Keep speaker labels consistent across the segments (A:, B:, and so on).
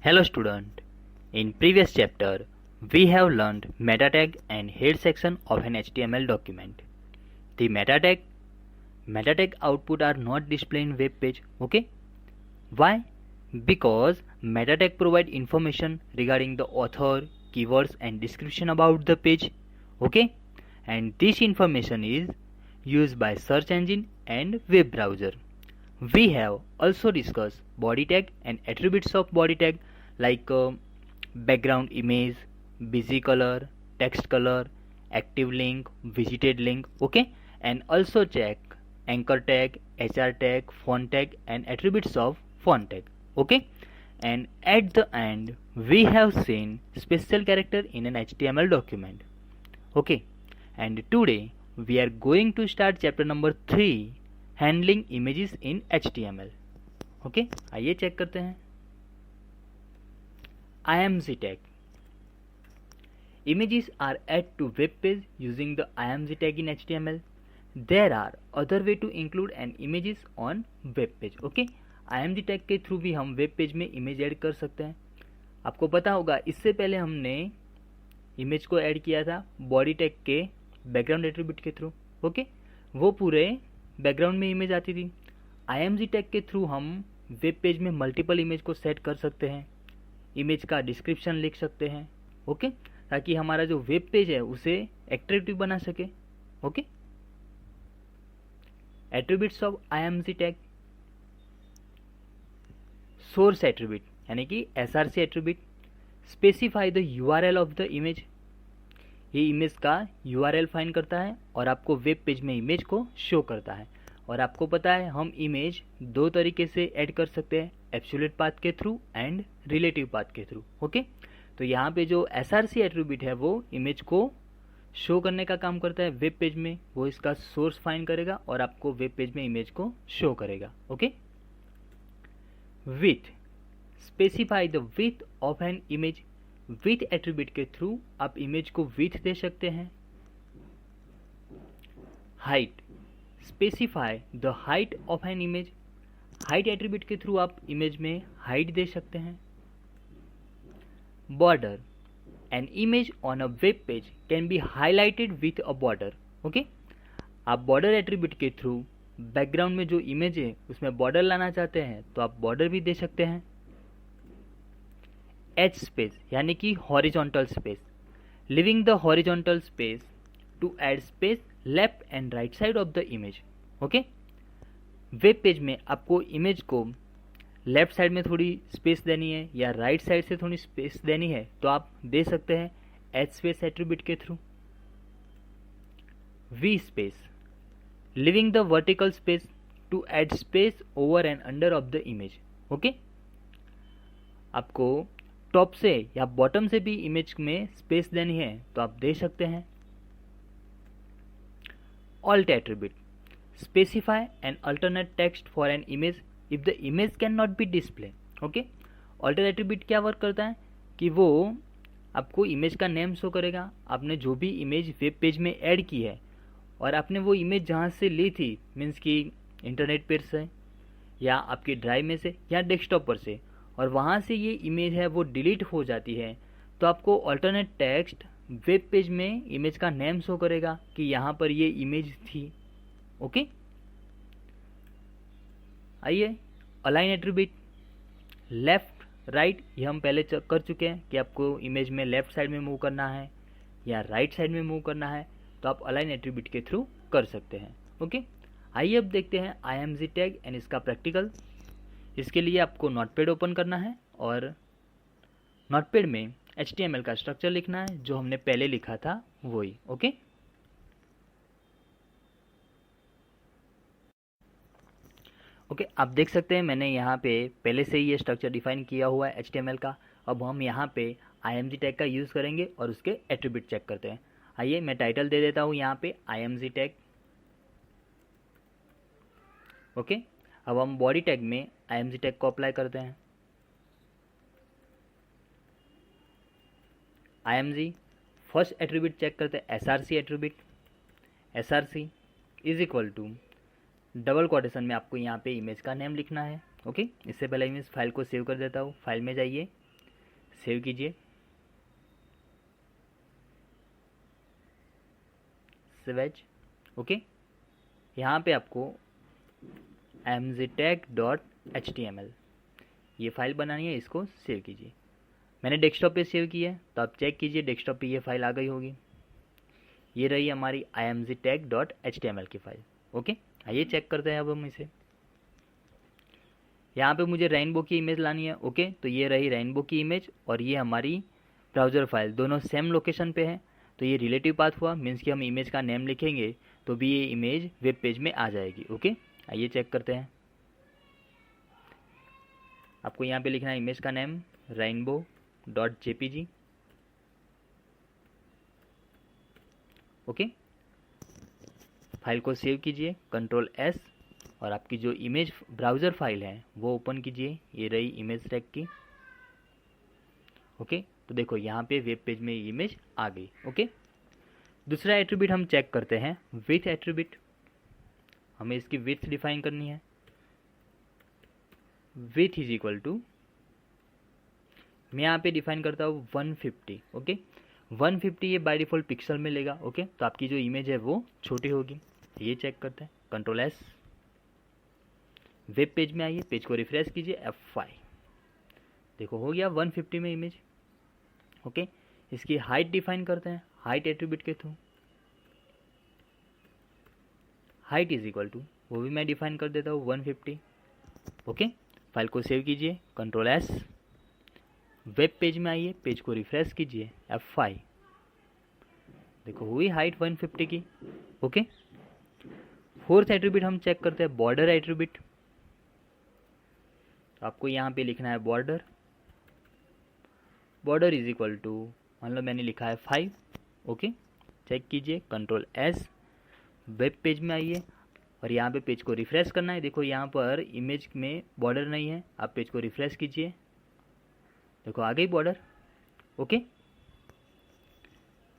A: Hello student, in previous chapter we have learned meta tag and head section of an HTML document. The meta tag output are not displayed in web page, okay? Why? Because meta tag provide information regarding the author, keywords and description about the page, okay? And this information is used by search engine and web browser. We have also discussed body tag and attributes of body tag like background image, busy color, text color, active link, visited link, okay? And also check anchor tag, HR tag, font tag and attributes of font tag, okay? And at the end we have seen special character in an HTML document, okay? And today we are going to start chapter number 3, handling images in HTML. Okay, आइए check करते हैं. IMG tag. Images are added to web page using the IMG tag in HTML. There are other way to include an images on web page. Okay, IMG tag के through भी हम web page में image add कर सकते हैं. आपको पता होगा इससे पहले हमने इमेज को ऐड किया था बॉडी टैग के बैकग्राउंड एट्रीब्यूट के थ्रू. ओके, वो पूरे बैकग्राउंड में इमेज आती थी. IMG टैग के थ्रू हम वेब पेज में मल्टीपल इमेज को सेट कर सकते हैं, इमेज का डिस्क्रिप्शन लिख सकते हैं, ओके, ताकि हमारा जो वेब पेज है उसे एट्रैक्टिव बना सके. Okay, attributes of IMG tag. Source attribute यानी कि SRC attribute specify the URL of the image. ये इमेज का URL फाइंड करता है और आपको वेब पेज में इमेज को शो करता है. और आपको पता है हम इमेज दो तरीके से ऐड कर सकते हैं, एब्सोल्यूट पाथ के थ्रू एंड रिलेटिव पाथ के थ्रू. ओके, तो यहाँ पे जो SRC एट्रीब्यूट है वो इमेज को शो करने का काम करता है वेब पेज में. वो इसका सोर्स फाइंड करेगा और आपको वेब पेज में इमेज को शो करेगा. Okay, with specify the width of an image. With attribute के थ्रू आप इमेज को विथ दे सकते हैं. Height specify the height of an image. Height attribute के थ्रू आप इमेज में हाइट दे सकते हैं. Border an image on a web page can be highlighted with a border. Okay, आप बॉर्डर एट्रीब्यूट के थ्रू बैकग्राउंड में जो इमेज है उसमें बॉर्डर लाना चाहते हैं तो आप बॉर्डर भी दे सकते हैं. एज स्पेस यानी कि horizontal space. Leaving the horizontal space to add space left and right side of the image. Okay, web page में आपको इमेज को लेफ्ट साइड में थोड़ी स्पेस देनी है या राइट साइड से थोड़ी स्पेस देनी है तो आप दे सकते हैं एज स्पेस एट्रीब्यूट के through. V space leaving the vertical space to add space over and under of the image. Okay, आपको टॉप से या बॉटम से भी इमेज में स्पेस देनी है तो आप दे सकते हैं. Alt attribute specify an alternate text for an image if the image can not be display. Okay, alt attribute क्या वर्क करता है कि वो आपको इमेज का नेम शो करेगा. आपने जो भी इमेज वेब पेज में ऐड की है और आपने वो इमेज जहाँ से ली थी मीन्स कि इंटरनेट पर से या आपकी ड्राइव में से या डेस्कटॉप पर से, और वहाँ से ये इमेज है वो डिलीट हो जाती है तो आपको अल्टरनेट टेक्स्ट वेब पेज में इमेज का नेम शो करेगा कि यहाँ पर ये इमेज थी. ओके, आइए अलाइन एट्रीब्यूट. लेफ्ट राइट ये हम पहले कर चुके हैं कि आपको इमेज में लेफ्ट साइड में मूव करना है या राइट साइड में मूव करना है तो आप अलाइन एट्रीब्यूट के थ्रू कर सकते हैं. ओके, आइए अब देखते हैं IMG टैग एंड इसका प्रैक्टिकल. इसके लिए आपको नोटपैड ओपन करना है और नोटपैड में HTML का स्ट्रक्चर लिखना है जो हमने पहले लिखा था वही. ओके, ओके, आप देख सकते हैं मैंने यहाँ पे पहले से ही ये स्ट्रक्चर डिफाइन किया हुआ है HTML का. अब हम यहाँ पे IMG टैग का यूज़ करेंगे और उसके एट्रीब्यूट चेक करते हैं. आइए मैं टाइटल दे देता हूँ यहाँ पे IMG टैग. ओके, अब हम बॉडी टैग में IMG टैग को अप्लाई करते हैं. IMG फर्स्ट एट्रीब्यूट चेक करते हैं SRC attribute. SRC is equal to double quotation में आपको यहाँ पे इमेज का नेम लिखना है. ओके, इससे पहले मैं इस फाइल को सेव कर देता हूँ. फाइल में जाइए, सेव कीजिए, सेवेज। ओके, यहाँ पे आपको mztag.html ये फाइल बनानी है, इसको सेव कीजिए। मैंने डेस्कटॉप पे सेव की है, तो आप चेक कीजिए डेस्कटॉप पे ये फाइल आ गई होगी। ये रही हमारी imgtag.html की फाइल। ओके, आइए चेक करते हैं अब हम इसे। यहाँ पे मुझे रेनबो की इमेज लानी है। ओके, तो ये रही रेनबो की इमेज और ये हमारी ब्राउज़र फाइल, दोनों सेम लोकेशन पे है। तो ये रिलेटिव पाथ हुआ, मीन्स कि हम इमेज का नेम लिखेंगे तो भी ये इमेज वेब पेज में आ जाएगी। ओके, आइए चेक करते हैं। आपको यहाँ पे लिखना है इमेज का नेम rainbow.jpg। ओके, फाइल को सेव कीजिए, कंट्रोल एस, और आपकी जो इमेज ब्राउज़र फाइल है वो ओपन कीजिए। ये रही इमेज टैग की। ओके, तो देखो यहाँ पे वेब पेज में इमेज आ गई। ओके, दूसरा एट्रीब्यूट हम चेक करते हैं, विथ एट्रीब्यूट। हमें इसकी विड्थ डिफाइन करनी है। विथ इज इक्वल टू, मैं यहाँ पे डिफाइन करता हूँ 150। ओके, 150 ये बाय डिफ़ॉल्ट पिक्सल में लेगा। ओके, तो आपकी जो इमेज है वो छोटी होगी। ये चेक करते हैं, कंट्रोल एस, वेब पेज में आइए, पेज को रिफ्रेश कीजिए, F5। देखो हो गया 150 में इमेज। ओके, इसकी हाइट डिफाइन करते हैं, हाइट एट्रीब्यूट के through. Height is equal to, वो भी मैं डिफाइन कर देता हूँ 150। ओके, फाइल को सेव कीजिए, कंट्रोल एस, वेब पेज में आइए, पेज को रिफ्रेश कीजिए, F5। देखो हुई हाइट 150 की। ओके, फोर्थ एट्रीब्यूट हम चेक करते हैं, बॉर्डर एट्रीब्यूट। आपको यहाँ पे लिखना है border. Border is equal to, मान लो मैंने लिखा है 5। ओके, चेक कीजिए, कंट्रोल एस, वेब पेज में आइए और यहाँ पे पेज को रिफ्रेश करना है। देखो यहाँ पर इमेज में बॉर्डर नहीं है, आप पेज को रिफ्रेश कीजिए, देखो आ गई बॉर्डर। ओके,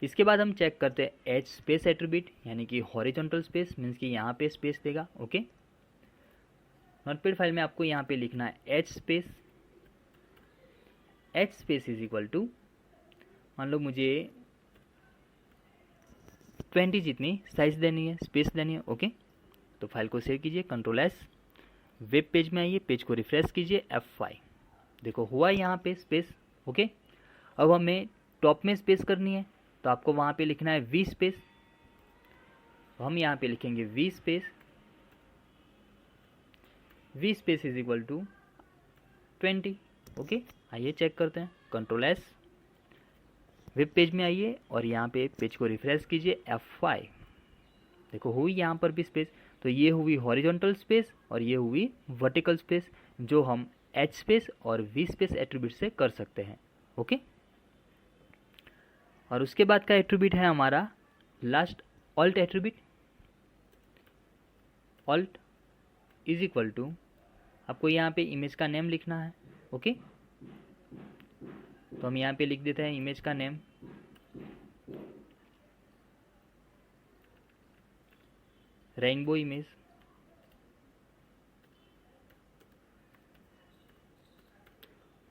A: इसके बाद हम चेक करते हैं एज स्पेस एट्रीब्यूट, यानी कि हॉरिजॉन्टल स्पेस, मीन्स कि यहाँ पे स्पेस देगा। ओके, नोटपैड फाइल में आपको यहाँ पे लिखना है H space. H space is equal to, मान लो मुझे 20 जितनी साइज देनी है, स्पेस देनी है। ओके, तो फाइल को सेव कीजिए, कंट्रोल एस, वेब पेज में आइए, पेज को रिफ्रेश कीजिए, F5। देखो हुआ यहाँ पे स्पेस। ओके, अब हमें टॉप में स्पेस करनी है, तो आपको वहाँ पे लिखना है वी स्पेस। तो हम यहाँ पे लिखेंगे V space. V space is equal to 20। Okay, आइए चेक करते हैं, कंट्रोल एस, वेब पेज में आइए और यहाँ पे पेज को रिफ्रेश कीजिए, F5। देखो हुई यहाँ पर भी स्पेस। तो ये हुई हॉरिजॉन्टल स्पेस और ये हुई वर्टिकल स्पेस, जो हम एच स्पेस और वी स्पेस एट्रीब्यूट से कर सकते हैं। ओके, और उसके बाद का एट्रीब्यूट है हमारा last, alt attribute. Alt is equal to, आपको यहाँ पे इमेज का नेम लिखना है। ओके, तो हम यहाँ पे लिख देते हैं इमेज का नेम, रेनबो इमेज।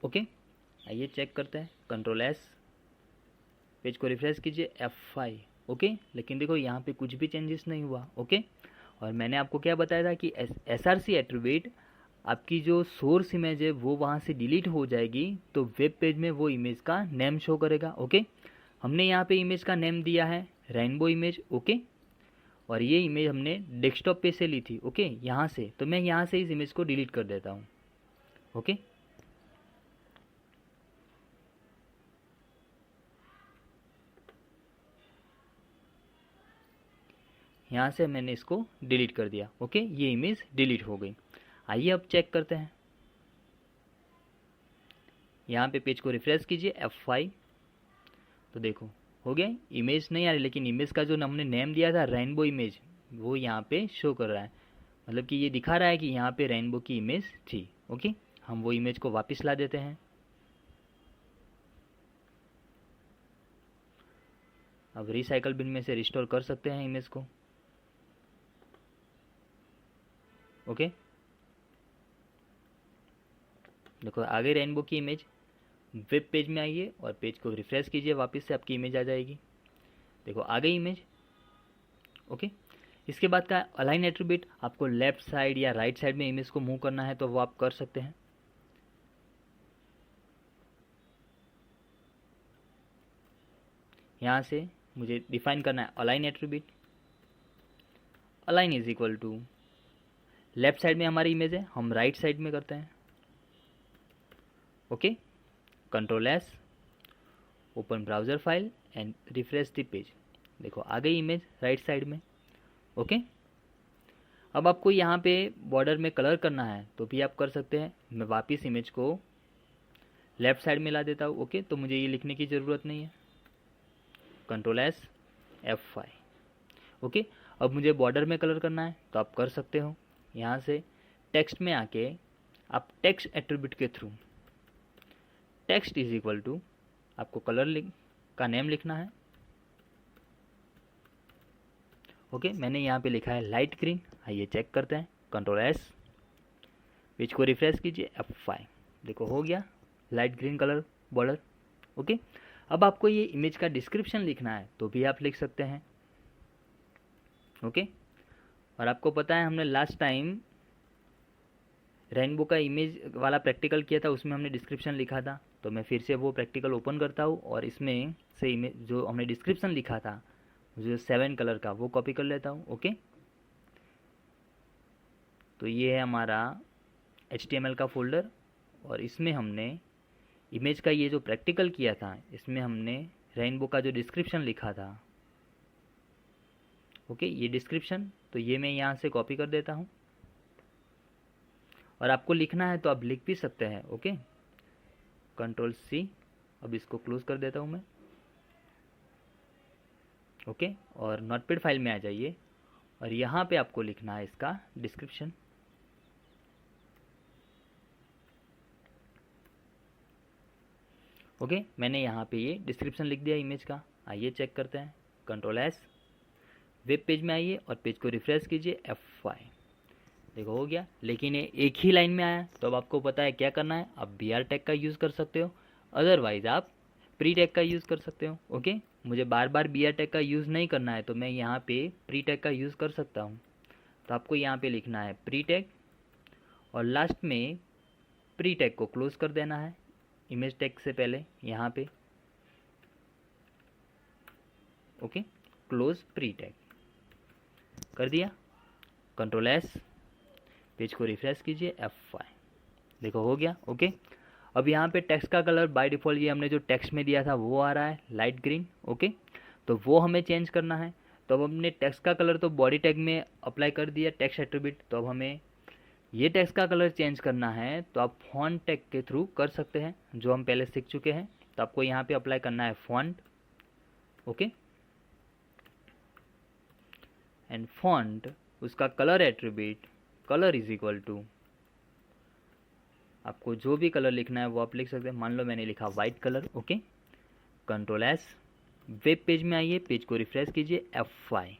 A: ओके, आइए चेक करते हैं, कंट्रोल एस, पेज को रिफ्रेश कीजिए, F5। ओके, लेकिन देखो यहाँ पे कुछ भी चेंजेस नहीं हुआ। ओके, और मैंने आपको क्या बताया था कि SRC एट्रीब्यूट, आपकी जो सोर्स इमेज है वो वहाँ से डिलीट हो जाएगी, तो वेब पेज में वो इमेज का नेम शो करेगा। ओके, हमने यहाँ पे इमेज का नेम दिया है रेनबो इमेज। ओके, और ये इमेज हमने डेस्कटॉप पे से ली थी। ओके, यहाँ से, तो मैं यहाँ से इस इमेज को डिलीट कर देता हूँ। ओके, यहाँ से मैंने इसको डिलीट कर दिया। ओके, ये इमेज डिलीट हो गई। आइए अब चेक करते हैं, यहाँ पे पेज को रिफ्रेश कीजिए, F5। तो देखो हो गया, इमेज नहीं आ रही, लेकिन इमेज का जो हमने नेम दिया था रेनबो इमेज, वो यहाँ पे शो कर रहा है। मतलब कि ये दिखा रहा है कि यहाँ पे रेनबो की इमेज थी। ओके, हम वो इमेज को वापस ला देते हैं। अब रिसाइकल बिन में से रिस्टोर कर सकते हैं इमेज को। ओके, देखो आ गई रेनबो की इमेज। वेब पेज में आइए और पेज को रिफ्रेश कीजिए, वापस से आपकी इमेज आ जाएगी। देखो आ गई इमेज। ओके, इसके बाद का अलाइन एट्रीब्यूट, आपको लेफ्ट साइड या राइट साइड में इमेज को मूव करना है तो वो आप कर सकते हैं। यहाँ से मुझे डिफाइन करना है align attribute. Align is equal to, left side में हमारी इमेज है, हम राइट साइड में करते हैं। Okay, control S, open browser file and refresh the page. देखो आ गई इमेज राइट साइड में। ओके, अब आपको यहाँ पे बॉर्डर में कलर करना है तो भी आप कर सकते हैं। मैं वापस इमेज को लेफ्ट साइड में ला देता हूँ। ओके, तो मुझे ये लिखने की ज़रूरत नहीं है। Control S, F5। ओके, अब मुझे बॉर्डर में कलर करना है तो आप कर सकते हो। यहाँ से टेक्स्ट में आके आप टेक्स्ट एट्रीब्यूट के through text is equal to, आपको कलर का नेम लिखना है। ओके, मैंने यहाँ पे लिखा है लाइट ग्रीन। आइए चेक करते हैं। कंट्रोल एस, पेज को रिफ्रेश कीजिए, F5। देखो हो गया light green colour border. Okay, अब आपको ये इमेज का डिस्क्रिप्शन लिखना है तो भी आप लिख सकते हैं। ओके, और आपको पता है हमने लास्ट टाइम रेनबो का इमेज वाला प्रैक्टिकल किया था, उसमें हमने डिस्क्रिप्शन लिखा था। तो मैं फिर से वो प्रैक्टिकल ओपन करता हूँ और इसमें से इमेज जो हमने डिस्क्रिप्शन लिखा था जो 7 कलर का, वो कॉपी कर लेता हूँ। ओके, तो ये है हमारा HTML का फोल्डर और इसमें हमने इमेज का ये जो प्रैक्टिकल किया था, इसमें हमने रेनबो का जो डिस्क्रिप्शन लिखा था। ओके, ये डिस्क्रिप्शन, तो ये मैं यहाँ से कॉपी कर देता हूँ और आपको लिखना है तो आप लिख भी सकते हैं। ओके, कंट्रोल C, अब इसको क्लोज कर देता हूँ मैं। ओके, और नोटपैड फाइल में आ जाइए और यहाँ पे आपको लिखना है इसका डिस्क्रिप्शन। ओके, मैंने यहाँ पे ये डिस्क्रिप्शन लिख दिया इमेज का। आइए चेक करते हैं। कंट्रोल एस, वेब पेज में आइए और पेज को रिफ्रेश कीजिए, F5। देखो हो गया, लेकिन ये एक ही लाइन में आया। तो अब आपको पता है क्या करना है। आप BR टैग का यूज़ कर सकते हो, अदरवाइज आप प्री टैग का यूज़ कर सकते हो। ओके, मुझे बार बार BR टैग का यूज़ नहीं करना है तो मैं यहाँ पे प्री टैग का यूज़ कर सकता हूँ। तो आपको यहाँ पे लिखना है प्री टैग और लास्ट में प्री टैग को क्लोज कर देना है इमेज टैग से पहले यहाँ पे। ओके, क्लोज प्री टैग कर दिया। कंट्रोल एस, पेज को रिफ्रेश कीजिए, F5। देखो हो गया। ओके, अब यहाँ पे टेक्स्ट का कलर बाय डिफ़ॉल्ट ये हमने जो टेक्स्ट में दिया था वो आ रहा है लाइट ग्रीन। ओके, तो वो हमें चेंज करना है। तो अब हमने टेक्स्ट का कलर तो बॉडी टैग में अप्लाई कर दिया, टेक्स्ट एट्रीब्यूट। तो अब हमें ये टेक्स्ट का कलर चेंज करना है तो आप फॉन्ट टैग के थ्रू कर सकते हैं, जो हम पहले सीख चुके हैं। तो आपको यहाँ पे अप्लाई करना है फॉन्ट। ओके, एंड फॉन्ट, उसका colour attribute, colour is equal to, आपको जो भी कलर लिखना है वो आप लिख सकते हैं। मान लो मैंने लिखा white colour. Okay, control S, web page में आइए, पेज को रिफ्रेश कीजिए, F5।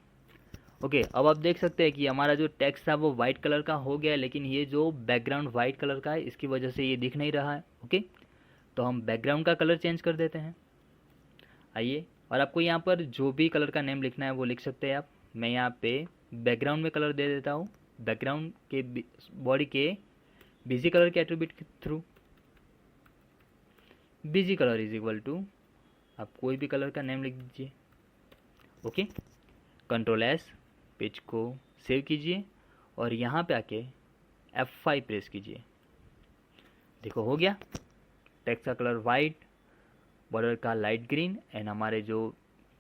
A: ओके, अब आप देख सकते हैं कि हमारा जो टेक्स्ट था वो वाइट कलर का हो गया है, लेकिन ये जो बैकग्राउंड वाइट कलर का है इसकी वजह से ये दिख नहीं रहा है। ओके, तो हम बैकग्राउंड का कलर चेंज कर देते हैं। आइए, और आपको यहाँ पर जो भी कलर का नेम लिखना है वो लिख सकते हैं आप। मैं यहाँ पे बैकग्राउंड में कलर दे देता हूँ, बैकग्राउंड के बॉडी के बीजी कलर के एट्रीब्यूट के through. BG colour is equal to, आप कोई भी कलर का नेम लिख दीजिए। ओके, कंट्रोल एस, पेज को सेव कीजिए और यहाँ पे आके F5 प्रेस कीजिए। देखो हो गया, टेक्स्ट का कलर वाइट, बॉर्डर का लाइट ग्रीन एंड हमारे जो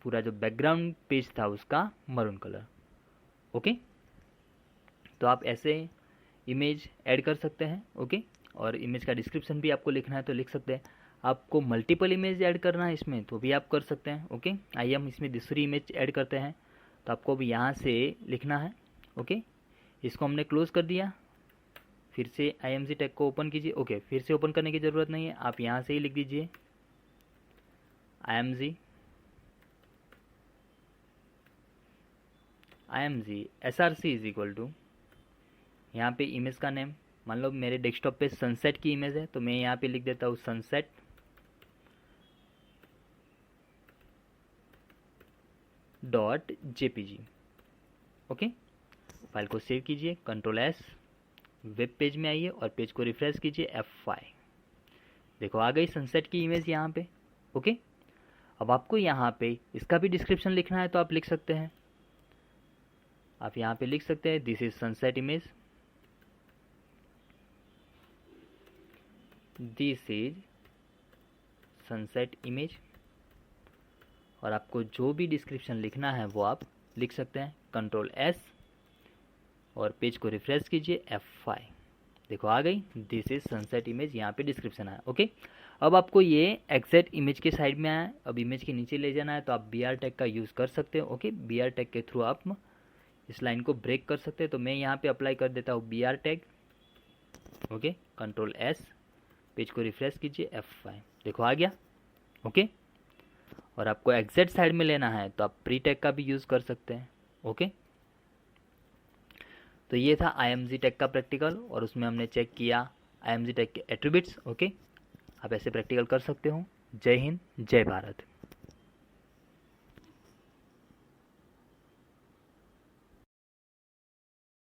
A: पूरा जो बैकग्राउंड पेज था उसका मरून कलर। ओके, तो आप ऐसे इमेज ऐड कर सकते हैं। ओके, और इमेज का डिस्क्रिप्शन भी आपको लिखना है तो लिख सकते हैं। आपको मल्टीपल इमेज ऐड करना है इसमें तो भी आप कर सकते हैं। ओके, आइए हम इसमें दूसरी इमेज ऐड करते हैं। तो आपको भी यहाँ से लिखना है। ओके, इसको हमने क्लोज कर दिया, फिर से IMG टैग को ओपन कीजिए। ओके, फिर से ओपन करने की ज़रूरत नहीं है, आप यहाँ से ही लिख दीजिए IMG SRC is equal to, यहाँ पे इमेज का नेम, मान लो मेरे डेस्कटॉप पे सनसेट की इमेज है तो मैं यहाँ पे लिख देता हूँ सनसेट। .jpg। ओके, फाइल को सेव कीजिए, Ctrl+S, वेब पेज में आइए और पेज को रिफ्रेश कीजिए F5। देखो आ गई सनसेट की इमेज यहाँ पे। ओके, अब आपको यहाँ पे इसका भी डिस्क्रिप्शन लिखना है तो आप लिख सकते हैं। आप यहाँ पे लिख सकते हैं this is sunset image, this is sunset image, और आपको जो भी डिस्क्रिप्शन लिखना है वो आप लिख सकते हैं। Ctrl+S और पेज को रिफ्रेश कीजिए F5। देखो आ गई दिस इज सनसेट इमेज, यहाँ पे डिस्क्रिप्शन आया। ओके, अब आपको ये एग्जैक्ट इमेज के साइड में आया, अब इमेज के नीचे ले जाना है तो आप BR टैग का यूज़ कर सकते हो। ओके, BR टैग के थ्रू आप इस लाइन को ब्रेक कर सकते हैं। तो मैं यहाँ पे अप्लाई कर देता हूँ BR tag. Okay, Ctrl+S, page को रिफ्रेश कीजिए F5। देखो आ गया। ओके, और आपको एग्जैक्ट साइड में लेना है तो आप प्री टैग का भी यूज़ कर सकते हैं। ओके, तो ये था IMG टैग का प्रैक्टिकल, और उसमें हमने चेक किया IMG टैग के एट्रीब्यूट्स। ओके, आप ऐसे प्रैक्टिकल कर सकते हो। जय हिंद, जय भारत।